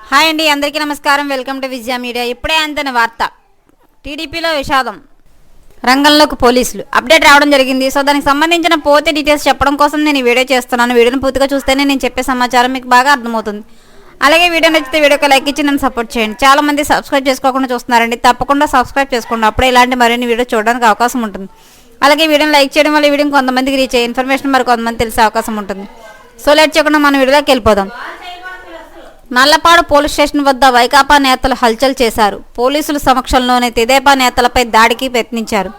Hi అండి, అందరికీ నమస్కారం. Welcome to Vijaya media. ఇప్పుడే అంతన వార్త. టీడీపీలో విషాదం, రంగంలోకి పోలీసులు అప్డేట్ రావడం జరిగింది. సో దానికి సంబంధించిన పూర్తి డీటెయిల్స్ చెప్పడం కోసం నేను ఈ వీడియో చేస్తున్నాను. వీడియోని పూర్తిగా చూస్తేనే నేను చెప్పే సమాచారం మీకు బాగా అర్థమవుతుంది. అలాగే వీడియో నచ్చితే వీడియోకి లైక్ ఇచ్చి నన్ను సపోర్ట్ చేయండి. చాలా మంది సబ్స్క్రైబ్ చేసుకోకుండా చూస్తున్నారండి, తప్పకుండా సబ్స్క్రైబ్ చేసుకోండి. అప్పుడే ఇలాంటి మరిన్ని వీడియో చూడడానికి అవకాశం ఉంటుంది. అలాగే వీడియోని లైక్ చేయడం వల్ల వీడియో కొంతమందికి రీచ్ అయ్యే ఇన్ఫర్మేషన్ మరి కొంతమంది తెలిసే అవకాశం ఉంటుంది. సో లేట్ చేయకుండా మన వీడియోలోకి వెళ్ళిపోదాం. నల్లపాడు పోలీస్ స్టేషన్ వద్ద వైకాపా నేతలు హల్చల్ చేశారు. పోలీసుల సమక్షంలోనే తెదేపా నేతలపై దాడికి ప్రయత్నించారు.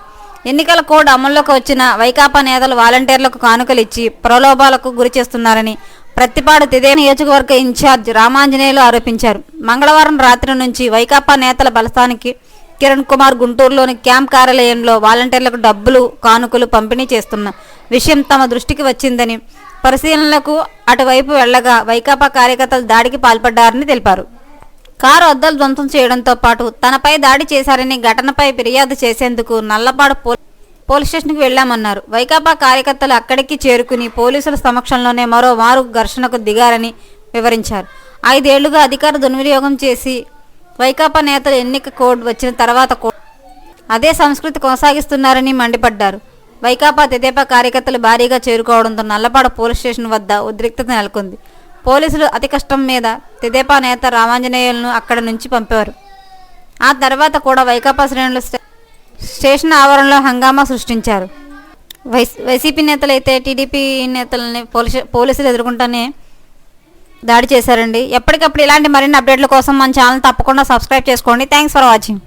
ఎన్నికల కోడ్ అమల్లోకి వచ్చిన వైకాపా నేతలు వాలంటీర్లకు కానుకలు ఇచ్చి ప్రలోభాలకు గురి చేస్తున్నారని ప్రత్తిపాడు తెదేపా నియోజకవర్గ ఇన్ఛార్జ్ రామాంజనేయులు ఆరోపించారు. మంగళవారం రాత్రి నుంచి వైకాపా నేతల బలస్థానికి కిరణ్ కుమార్ గుంటూరులోని క్యాంప్ కార్యాలయంలో వాలంటీర్లకు డబ్బులు కానుకలు పంపిణీ చేస్తున్న విషయం తమ దృష్టికి వచ్చిందని పరిశీలనలకు అటువైపు వెళ్లగా వైకాపా కార్యకర్తలు దాడికి పాల్పడ్డారని తెలిపారు. కారు అద్దాలు ధ్వంసం చేయడంతో పాటు తనపై దాడి చేశారని ఘటనపై ఫిర్యాదు చేసేందుకు నల్లపాడు పోలీస్ స్టేషన్కి వెళ్లామన్నారు. వైకాపా కార్యకర్తలు అక్కడికి చేరుకుని పోలీసుల సమక్షంలోనే మరోమారు ఘర్షణకు దిగారని వివరించారు. 5 ఏళ్లుగా అధికార దుర్వినియోగం చేసి వైకాపా నేతలు ఎన్నిక కోడ్ వచ్చిన తర్వాత అదే సంస్కృతి కొనసాగిస్తున్నారని మండిపడ్డారు. వైకాపా తెదేపా కార్యకర్తలు భారీగా చేరుకోవడంతో నల్లపాడు పోలీస్ స్టేషన్ వద్ద ఉద్రిక్తత నెలకొంది. పోలీసులు అతి కష్టం మీద తెదేపా నేత రామాంజనేయులను అక్కడి నుంచి పంపారు. ఆ తర్వాత కూడా వైకాపా శ్రేణులు స్టేషన్ ఆవరణలో హంగామా సృష్టించారు. వైసీపీ నేతలైతే టీడీపీ నేతలని పోలీసులు ఎదుర్కొంటూనే దాడి చేశారండి. ఎప్పటికప్పుడు ఇలాంటి మరిన్ని అప్డేట్ల కోసం మన ఛానల్ తప్పకుండా సబ్స్క్రైబ్ చేసుకోండి. Thanks for watching.